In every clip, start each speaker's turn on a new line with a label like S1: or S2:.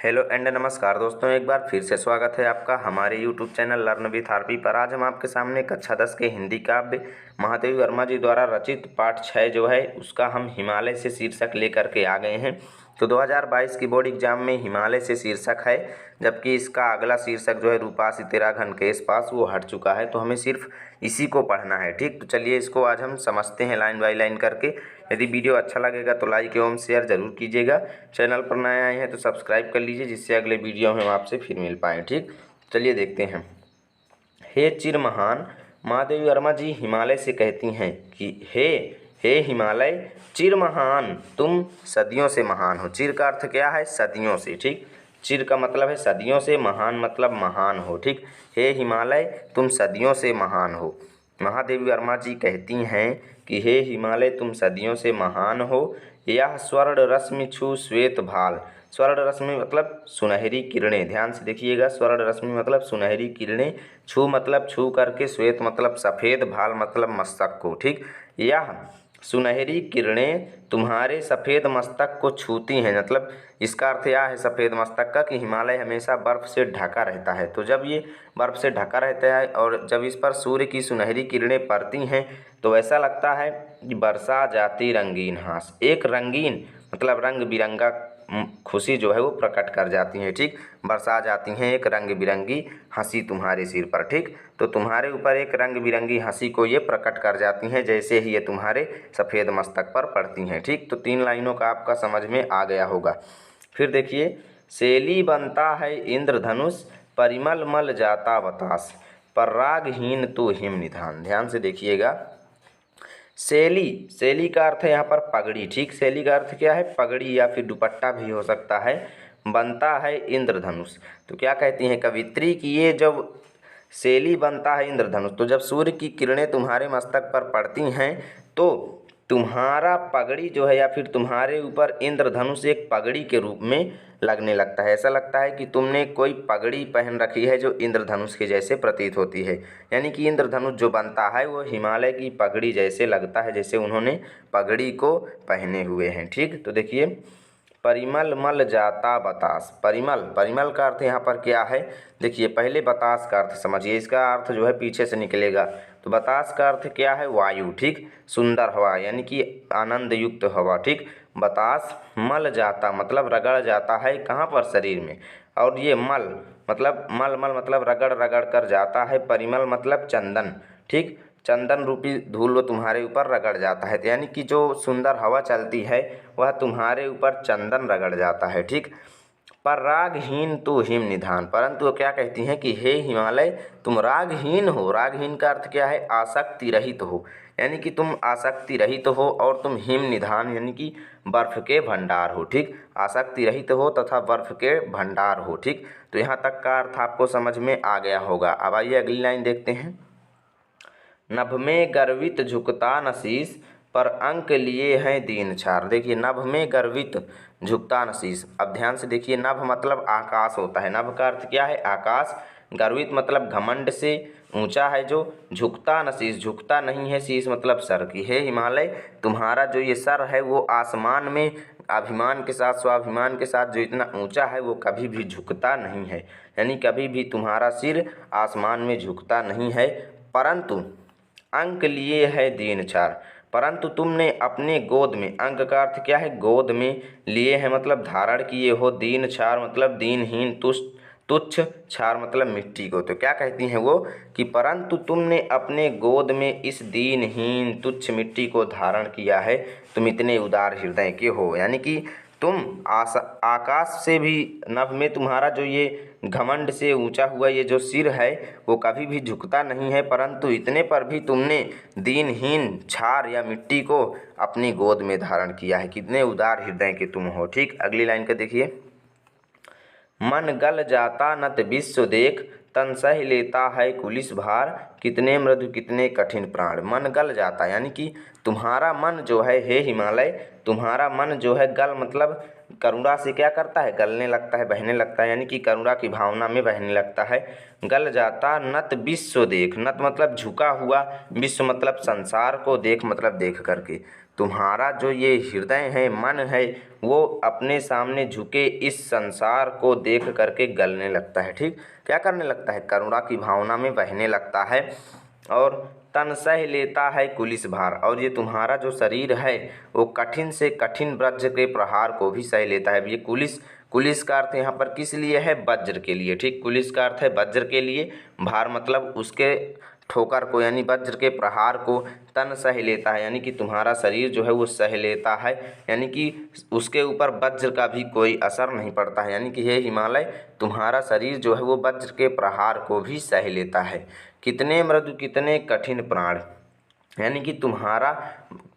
S1: Hello and नमस्कार दोस्तों, एक बार फिर से स्वागत है आपका हमारे YouTube channel learn with RP पर। आज हम आपके सामने कक्षा 10 के हिंदी काव्य महादेवी वर्मा जी द्वारा रचित पाठ 6 जो है उसका हम हिमालय से शीर्षक लेकर के आ गए हैं। तो 2022 की बोर्ड एग्जाम में हिमालय से शीर्षक है, जबकि इसका अगला शीर्षक जो है रूपासी तेरा घन केस पास वो हट चुका है। तो हमें सिर्फ इसी को पढ़ना है। ठीक, तो चलिए इसको आज हम समझते हैं लाइन बाई लाइन करके। यदि वीडियो अच्छा लगेगा तो लाइक एवं शेयर जरूर कीजिएगा। चैनल पर नए आए हैं तो सब्सक्राइब कर लीजिए, जिससे अगले वीडियो में हम आपसे फिर मिल पाएँ। ठीक, चलिए देखते हैं। हे चिर महान, महादेवी वर्मा जी हिमालय से कहती हैं कि हे हिमालय चिर महान, तुम सदियों से महान हो। चिर का अर्थ क्या है? सदियों से। ठीक, चिर का मतलब है सदियों से, महान मतलब महान हो। ठीक, हे हिमालय तुम सदियों से महान हो। महादेवी वर्मा जी कहती हैं कि हे हिमालय तुम सदियों से महान हो। यह स्वर्ण रश्मि छू श्वेत भाल। स्वर्ण रश्मि मतलब सुनहरी किरणें, ध्यान से देखिएगा। स्वर्ण रश्मि मतलब सुनहरी किरणें, छू मतलब छू करके, श्वेत मतलब सफ़ेद, भाल मतलब मस्तक को। ठीक, यह सुनहरी किरणें तुम्हारे सफ़ेद मस्तक को छूती हैं। मतलब इसका अर्थ यह है सफ़ेद मस्तक का कि हिमालय हमेशा बर्फ़ से ढका रहता है। तो जब ये बर्फ़ से ढका रहता है और जब इस पर सूर्य की सुनहरी किरणें पड़ती हैं तो ऐसा लगता है कि बरसा जाती रंगीन हास। एक रंगीन मतलब रंग बिरंगा खुशी जो है वो प्रकट कर जाती हैं। ठीक, बरसा जाती हैं एक रंग बिरंगी हंसी तुम्हारे सिर पर। ठीक, तो तुम्हारे ऊपर एक रंग बिरंगी हंसी को ये प्रकट कर जाती हैं जैसे ही ये तुम्हारे सफ़ेद मस्तक पर पड़ती हैं। ठीक, तो 3 लाइनों का आपका समझ में आ गया होगा। फिर देखिए, शैली बनता है इंद्रधनुष, परिमल मल जाता बतास, पर रागहीन तू हिम निधान। ध्यान से देखिएगा। शैली का अर्थ है यहाँ पर पगड़ी। ठीक, शैली का अर्थ क्या है? पगड़ी या फिर दुपट्टा भी हो सकता है। बनता है इंद्रधनुष, तो क्या कहती हैं कवित्री कि ये जब शैली बनता है इंद्रधनुष, तो जब सूर्य की किरणें तुम्हारे मस्तक पर पड़ती हैं तो तुम्हारा पगड़ी जो है या फिर तुम्हारे ऊपर इंद्रधनुष एक पगड़ी के रूप में लगने लगता है। ऐसा लगता है कि तुमने कोई पगड़ी पहन रखी है जो इंद्रधनुष के जैसे प्रतीत होती है। यानी कि इंद्रधनुष जो बनता है वो हिमालय की पगड़ी जैसे लगता है, जैसे उन्होंने पगड़ी को पहने हुए हैं। ठीक, तो देखिए, परिमल मल जाता बतास। परिमल का अर्थ यहाँ पर क्या है? देखिए, पहले बतास का अर्थ समझिए, इसका अर्थ जो है पीछे से निकलेगा। तो बतास का अर्थ क्या है? वायु। ठीक, सुंदर हवा यानी कि आनंद युक्त हवा। ठीक, बतास मल जाता मतलब रगड़ जाता है, कहाँ पर? शरीर में। और ये मल मतलब रगड़ रगड़ कर जाता है। परिमल मतलब चंदन। ठीक, चंदन रूपी धूल वो तुम्हारे ऊपर रगड़ जाता है। यानी कि जो सुंदर हवा चलती है वह तुम्हारे ऊपर चंदन रगड़ जाता है। ठीक, पर रागहीन तू हिम निधान, परंतु वो क्या कहती हैं कि हे हिमालय तुम रागहीन हो। रागहीन का अर्थ क्या है? आसक्ति रहित हो। यानी कि तुम आसक्ति रहित हो और तुम हिम निधान यानी कि बर्फ के भंडार हो। ठीक, आसक्ति रहित हो तथा बर्फ के भंडार हो। ठीक, तो यहाँ तक का अर्थ आपको समझ में आ गया होगा। अब आइए अगली लाइन देखते हैं। नभ में गर्वित झुकता नशीस, पर अंक लिए हैं दीन छार। देखिए, नभ में गर्वित झुकता नशीस। अब ध्यान से देखिए, नभ मतलब आकाश होता है। नभ का अर्थ क्या है? आकाश। गर्वित मतलब घमंड से ऊंचा है जो। झुकता नशीस, झुकता नहीं है, शीश मतलब सर की। हे हिमालय तुम्हारा जो ये सर है वो आसमान में अभिमान के साथ, स्वाभिमान के साथ जो इतना ऊंचा है वो कभी भी झुकता नहीं है। यानी कभी भी तुम्हारा सिर आसमान में झुकता नहीं है। परंतु अंक लिए है दीन छार, परंतु तुमने अपने गोद में, अंक का अर्थ क्या है? गोद में, लिए है मतलब धारण किए हो, दीन छार मतलब दीनहीन तुच्छ, छार मतलब मिट्टी को। तो क्या कहती हैं वो कि परंतु तुमने अपने गोद में इस दीनहीन तुच्छ मिट्टी को धारण किया है, तुम इतने उदार हृदय के हो। यानी कि तुम आकाश से भी, नभ में तुम्हारा जो ये घमंड से ऊंचा हुआ ये जो सिर है वो कभी भी झुकता नहीं है, परंतु इतने पर भी तुमने दीनहीन छार या मिट्टी को अपनी गोद में धारण किया है। कितने उदार हृदय के तुम हो। ठीक, अगली लाइन का देखिए। मन गल जाता नत विश्व देख, तन सह लेता है कुलिस भार, कितने मृदु कितने कठिन प्राण। मन गल जाता यानी कि तुम्हारा मन जो है, हे हिमालय तुम्हारा मन जो है, गल मतलब करुणा से क्या करता है? गलने लगता है, बहने लगता है। यानी कि करुणा की भावना में बहने लगता है। गल जाता नत विश्व देख, नत मतलब झुका हुआ, विश्व मतलब संसार को, देख मतलब देख करके। तुम्हारा जो ये हृदय है, मन है, वो अपने सामने झुके इस संसार को देख करके गलने लगता है। ठीक, क्या करने लगता है? करुणा की भावना में बहने लगता है। और तन सह लेता है कुलिस भार, और ये तुम्हारा जो शरीर है वो कठिन से कठिन वज्र के प्रहार को भी सह लेता है। अब ये कुलिस का अर्थ यहाँ पर किस लिए है? वज्र के लिए। ठीक, कुलिस का अर्थ है वज्र के लिए, भार मतलब उसके ठोकर को यानी वज्र के प्रहार को, तन सह लेता है यानी कि तुम्हारा शरीर जो है वो सह लेता है, यानी कि उसके ऊपर वज्र का भी कोई असर नहीं पड़ता है। यानी कि हे हिमालय, तुम्हारा शरीर जो है वो वज्र के प्रहार को भी सह लेता है। कितने मृदु कितने कठिन प्राण, यानी कि तुम्हारा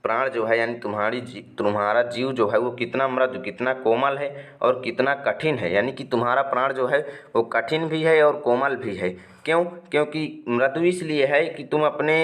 S1: प्राण जो है यानी तुम्हारा जीव जो है वो कितना मृदु, कितना कोमल है और कितना कठिन है। यानी कि तुम्हारा प्राण जो है वो कठिन भी है और कोमल भी है। क्यों? क्योंकि मृदु इसलिए है कि तुम अपने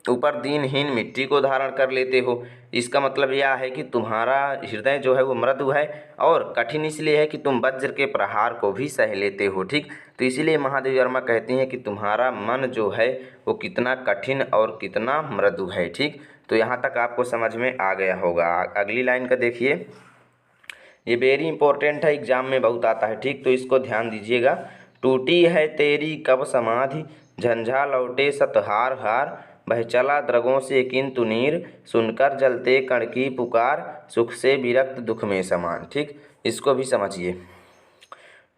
S1: ऊपर दीनहीन मिट्टी को धारण कर लेते हो। इसका मतलब यह है कि तुम्हारा हृदय जो है वो मृदु है, और कठिन इसलिए है कि तुम वज्र के प्रहार को भी सह लेते हो। ठीक, तो इसीलिए महादेवी वर्मा कहती हैं कि तुम्हारा मन जो है वो कितना कठिन और कितना मृदु है। ठीक, तो यहाँ तक आपको समझ में आ गया होगा। अगली लाइन का देखिए, ये वेरी इंपॉर्टेंट है, एग्जाम में बहुत आता है। ठीक, तो इसको ध्यान दीजिएगा। टूटी है तेरी कब समाधि, झंझा लौटे सतहार हार, बह चला द्रगों से किंतु नीर, सुनकर जलते कण की पुकार, सुख से विरक्त दुख में समान। ठीक, इसको भी समझिए।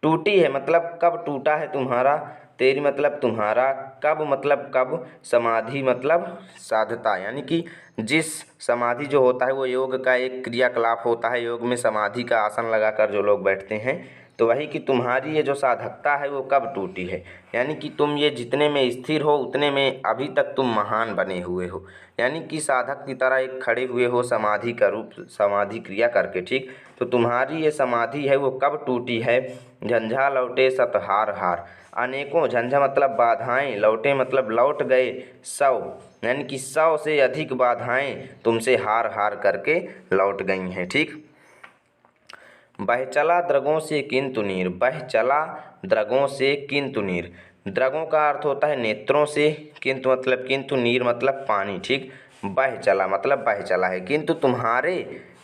S1: टूटी है मतलब कब टूटा है तुम्हारा, तेरी मतलब तुम्हारा, कब मतलब कब, समाधि मतलब साधता, यानी कि जिस समाधि जो होता है वो योग का एक क्रियाकलाप होता है। योग में समाधि का आसन लगाकर जो लोग बैठते हैं, तो वही कि तुम्हारी ये जो साधकता है वो कब टूटी है, यानी कि तुम ये जितने में स्थिर हो उतने में अभी तक तुम महान बने हुए हो, यानी कि साधक की तरह एक खड़े हुए हो समाधि का रूप, समाधि क्रिया करके। ठीक, तो तुम्हारी ये समाधि है वो कब टूटी है? झंझा लौटे सतहार हार, अनेकों, झंझा मतलब बाधाएं, लौटे मतलब लौट गए, 100 यानी कि 100 से अधिक बाधाएं तुमसे हार हार करके लौट गई हैं। ठीक, बह चला द्रगों से किंतु नीर, बह चला द्रगों से किंतु नीर, द्रगों का अर्थ होता है नेत्रों से, किंतु मतलब किंतु, नीर मतलब पानी। ठीक, बह चला मतलब बह चला है, किंतु तुम्हारे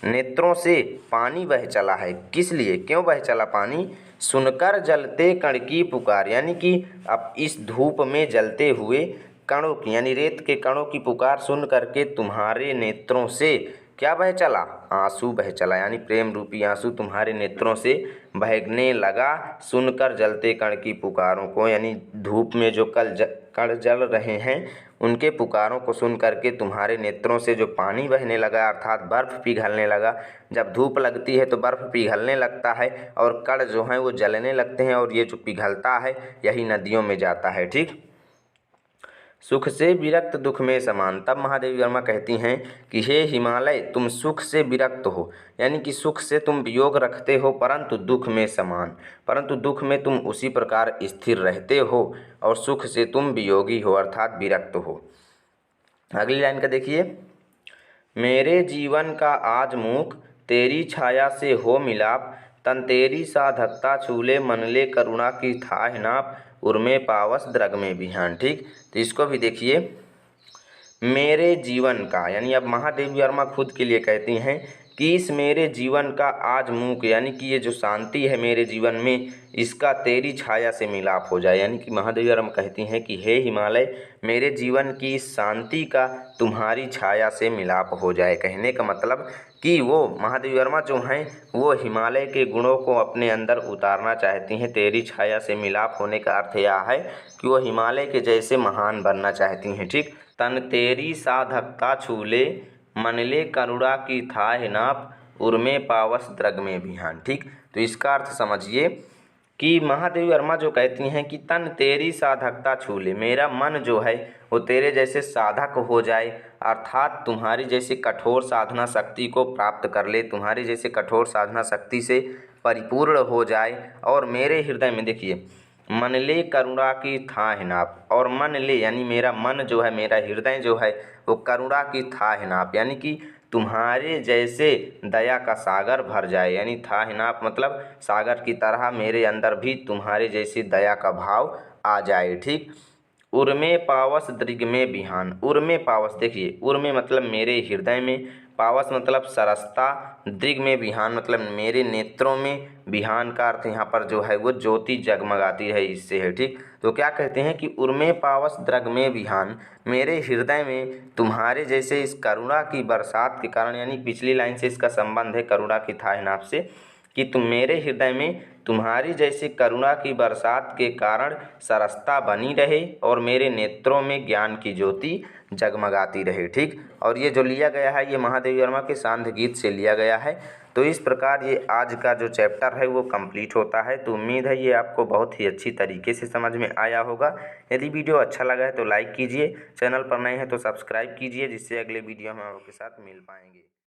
S1: नेत्रों से पानी बह चला है। किस लिए, क्यों बह चला पानी? सुनकर जलते कण की पुकार, यानी कि अब इस धूप में जलते हुए कणों की यानी रेत के कणों की पुकार सुन करके तुम्हारे नेत्रों से क्या बह चला? आंसू बह चला, यानी प्रेम रूपी आंसू तुम्हारे नेत्रों से बहने लगा। सुनकर जलते कण की पुकारों को, यानी धूप में जो कण जल रहे हैं उनके पुकारों को सुन करके तुम्हारे नेत्रों से जो पानी बहने लगा, अर्थात बर्फ़ पिघलने लगा। जब धूप लगती है तो बर्फ़ पिघलने लगता है और कण जो हैं वो जलने लगते हैं, और ये जो पिघलता है यही नदियों में जाता है। ठीक, सुख से विरक्त दुख में समान। तब महादेवी वर्मा कहती हैं कि हे हिमालय, तुम सुख से विरक्त हो, यानी कि सुख से तुम वियोग रखते हो, परंतु दुख में समान, परंतु दुख में तुम उसी प्रकार स्थिर रहते हो, और सुख से तुम वियोगी हो अर्थात विरक्त हो। अगली लाइन का देखिए, मेरे जीवन का आज मूक, तेरी छाया से हो मिलाप, तन तेरी साधकता छूले, मन ले करुणा की थाह नाप, उर्मे पावस द्रग में बिहान। ठीक, तो इसको भी देखिए। मेरे जीवन का, यानी अब महादेवी वर्मा खुद के लिए कहती हैं कि इस मेरे जीवन का आज मूक, यानी कि ये जो शांति है मेरे जीवन में, इसका तेरी छाया से मिलाप हो जाए। यानी कि महादेवी वर्मा कहती हैं कि हे हिमालय, मेरे जीवन की इस शांति का तुम्हारी छाया से मिलाप हो जाए। कहने का मतलब कि वो महादेवी वर्मा जो हैं वो हिमालय के गुणों को अपने अंदर उतारना चाहती हैं। तेरी छाया से मिलाप होने का अर्थ यह है कि वो हिमालय के जैसे महान बनना चाहती हैं। ठीक, तन तेरी साधकता छूले, मन ले करुणा की थाह नाप, उर्मे पावस द्रग में बिहान। ठीक, तो इसका अर्थ समझिए कि महादेवी वर्मा जो कहती हैं कि तन तेरी साधकता छू ले, मेरा मन जो है वो तेरे जैसे साधक हो जाए, अर्थात तुम्हारी जैसी कठोर साधना शक्ति को प्राप्त कर ले, तुम्हारी जैसे कठोर साधना शक्ति से परिपूर्ण हो जाए। और मेरे हृदय में देखिए, मन ले करुणा की थाह नाप, और मन ले यानी मेरा मन जो है, मेरा हृदय जो है वो करुणा की थाह नाप, यानी कि तुम्हारे जैसे दया का सागर भर जाए, यानी थाह नाप मतलब सागर की तरह मेरे अंदर भी तुम्हारे जैसी दया का भाव आ जाए। ठीक, उर्मे पावस दृग में बिहान, उर्मे पावस देखिए, उर्मे मतलब मेरे हृदय में, पावस मतलब सरसता, दृग में विहान मतलब मेरे नेत्रों में, विहान का अर्थ यहाँ पर जो है वो ज्योति जगमगाती है, इससे है। ठीक, तो क्या कहते हैं कि उर्मे पावस द्रग में विहान, मेरे हृदय में तुम्हारे जैसे इस करुणा की बरसात के कारण, यानी पिछली लाइन से इसका संबंध है करुणा की था नाम से, कि तुम मेरे हृदय में तुम्हारी जैसी करुणा की बरसात के कारण सरसता बनी रहे और मेरे नेत्रों में ज्ञान की ज्योति जगमगाती रहे। ठीक, और ये जो लिया गया है ये महादेवी वर्मा के सांध्य गीत से लिया गया है। तो इस प्रकार ये आज का जो चैप्टर है वो कंप्लीट होता है। तो उम्मीद है ये आपको बहुत ही अच्छी तरीके से समझ में आया होगा। यदि वीडियो अच्छा लगा है तो लाइक कीजिए, चैनल पर नए हैं तो सब्सक्राइब कीजिए, जिससे अगले वीडियो हम आपके साथ मिल पाएंगे।